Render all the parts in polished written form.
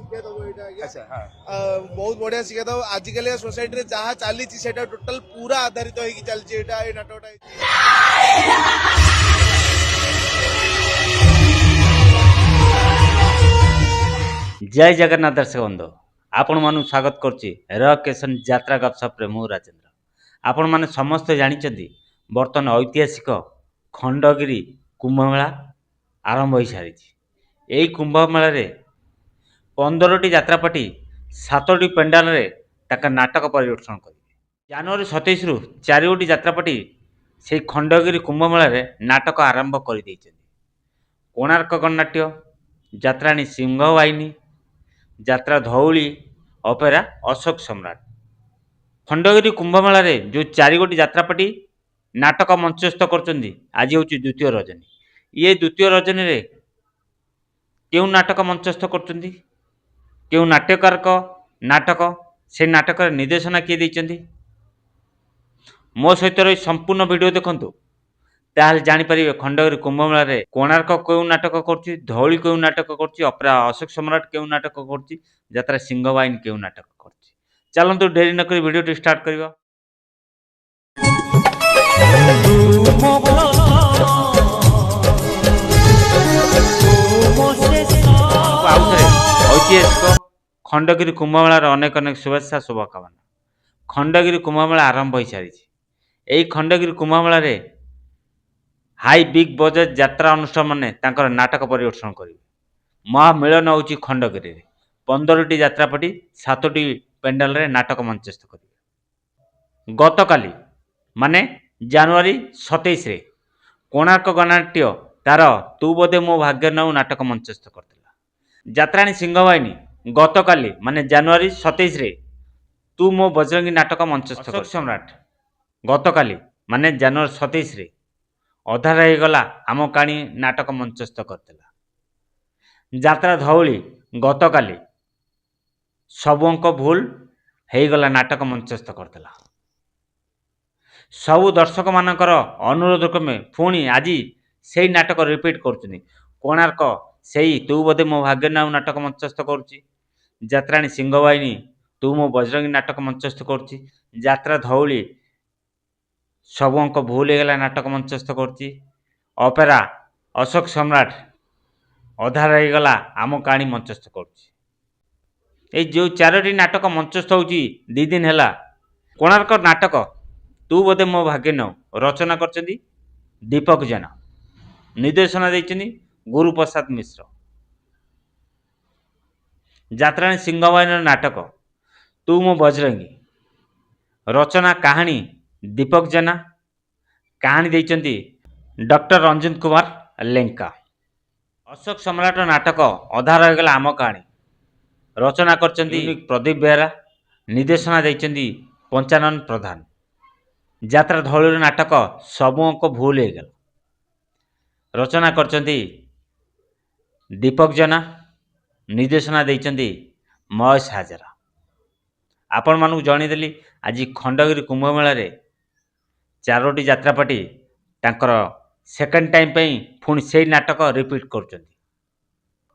ଶିକ୍ଷା ଦବ ଏଇଟା ଆଜ୍ଞା। ଆଚ୍ଛା ହଁ ବହୁତ ବଢିଆ ଶିକ୍ଷା ଦବ। ଆଜିକାଲି ସୋସାଇଟିରେ ଯାହା ଚାଲିଛି ସେଟା ଟୋଟାଲ ପୁରା ଆଧାରିତ ହେଇକି ଚାଲିଛି ଏଇଟା ଏଇ ନାଟକଟା ହେଇଛି। जय जगन्नाथ दर्शक बंधु आपण मानू स्वागत करछि रकेशन यात्रा गपसप रे मु राजेंद्र। आपण माने समस्त जानिचंती वर्तमान ऐतिहासिक खंडगिरी कुंभमेला आरंभ हो सारी। यही कुंभमेला रे 15टी यात्रापाटी 7टी पेंडाल रे ताका नाटक परिवेषण करिवे। जनवरी 27 रु 4टी यात्रापाटी से खंडगिरी कुंभमेला रे नाटक आरंभ कर दैछथि। कोणार्क गणनाट्य, यात्राणी सिंहवाहिनी, यात्रा धौली, अपेरा अशोक सम्राट। खंडगिरी कुंभमेला रे जो 4 गोटी यात्रापाटी नाटक मंचस्थ करचंदी आज होची द्वितीय रजनी। ये द्वितीय रजनी रे केउ नाटक मंचस्थ करचंदी, केउ नाट्यकार को नाटक से नाटक रे निर्देशना किए दैचंदी मो सहित रही संपूर्ण वीडियो देखंतु ताहले जानि परिबे खंडगिरी कुंभमेला रे कोणार्क केउ नाटक करछि, धौली केउ नाटक करछि, अपेरा अशोक सम्राट केउ नाटक करछि, यात्रा सिंहवाहिनी केउ नाटक करछि। चलंतु देरी न करी वीडियो स्टार्ट करिवा। ऐतिहासिक खंडगिरी कुंभमेलार अनेक अनेक शुभेच्छा शुभकामना। खंडगिरी कुंभमेला आरंभ हो सारी। यही खंडगिरी कुंभमेला रे हाई बिग बजेट यात्रा अनुष्ठान माने तांकर नाटक परिवेषण करिवे। महामिलन होची खंडगिरी रे 15टी यात्रापाटी 7टी पेंडाल रे नाटक मंचस्थ करिवे। गतकाली माने जनवरी 27 रे कोणार्क गणनाट्य तार तू बोधे मो भाग्य नौ नाटक मंचस्थ करथिला। यात्राणी सिंहवाहिनी गतकाली माने जनवरी 27 रे तू मो बजरंगी नाटक मंचस्थ कर। सम्राट गतकाली माने जनवरी 27 रे अधा रही गला आम काणी नाटक मंचस्थ करथिला। यात्रा धौली गतकाली सब अंक भूल हेई गला नाटक मंचस्थ करथिला। सब दर्शक मानकर अनुरोध क्रमे पुणी आज से नाटक रिपीट करछनी। कोणार्क सेई तू बोधे मो भाग्य नाउ नाटक मंचस्थ करुछि। यात्राणी सिंहवाहिनी तू मो बजरंगी नाटक मंचस्थ करुछि। यात्रा धौली सब अंक भूल हेगला नाटक मंचस्थ करुछि। अपेरा अशोक सम्राट अधा रहीगला आम कहानी मंचस्थ करुछि। ए जो 4टी नाटक मंचस्थ होची 2 दिन हैला। कोणार्क नाटक तू बोधे मो भाग्य नौ रचना करचंदी दीपक जेना, निर्देशना दैचंदी गुरुप्रसाद मिश्र। यात्राणी सिंहवाहिनी नाटक तू मो बजरंगी रचना कहानी दीपक जेना, कहानी दैचंदी डॉक्टर रंजन कुमार लेंका। अशोक सम्राट नाटक अधा रहीगला आम कहानी रचना करचंदी प्रदीप बेहरा, निर्देशना दैचंदी पंचानन प्रधान। यात्रा धौली नाटक सब अंक भूल हेगला रचना करचंदी दीपक जेना, निर्देशना दैचंदी महेश हाजरा। आपण मानू जणीदेली आज खंडगिरी कुंभमेला रे 4टी यात्रापाटी तांकर सेकेंड टाइम पई पुणी से नाटक रिपीट करचंदी।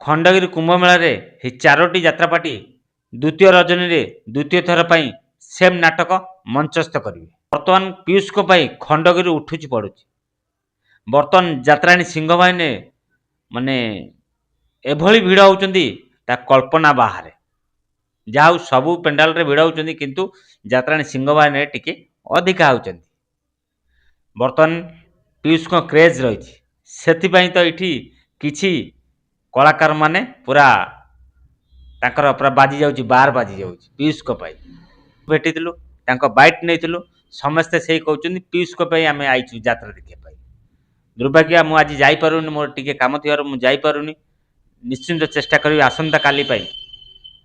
खंडगिरी कुंभमेला रे हे 4टी यात्रापाटी द्वितीय रजनी रे द्वितीय थर पई सेम नाटक मंचस्थ करिवे। वर्तमान पीयूष को पई खंडगिरी उठुची पड़ुची। वर्तमान यात्राणी सिंहवाहिनी माने एभली भिड़ होउचंदी ता कल्पना बाहर। जाऊ सबु पेंडाल रे भिड़ होउचंदी किंतु यात्राणी सिंहवाहिनी रे टिके अधिका होउचंदी। वर्तमान पीयूष को क्रेज रही सेति पई तो इठी किछि कलाकार माने पूरा ताकर पूरा बाजी जाउची बार बाजी जाउची पीयूष को पई भेटी दिलु तांको बाइट नेतिलु समस्त से कहउचंदी पीयूष को पई आमे आइछु यात्रा देखे पई। दुर्भाग्य मु आज जाई पारुनी मोर टिके काम थियार मु जाई पारुनी। निश्चिंत चेष्टा करी आसंता काली पई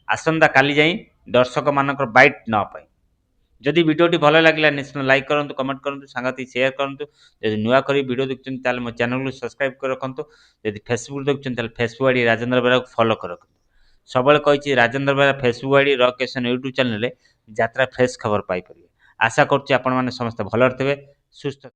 आसंता काली जाई दर्शक मानकर बाइट न पाई। जदि वीडियोटी भल लगे निश्चित लाइक करूँ, कमेंट करूँ, सांगति शेयर करूँ। जब नुआ कर वीडियो देखते मो चैनल को सब्सक्राइब कर रखुँ। जब फेसबुक देखते फेसबुक आईडी राजेंद्र बेहरा को फॉलो कर रखुँ। सब कही राजेंद्र बेहरा फेसबुक आईडी रकेशन यूट्यूब चैनल यात्रा फ्रेश खबर पाई। आशा करुँ आपण मैंने समस्त भलरे थे सुस्थ।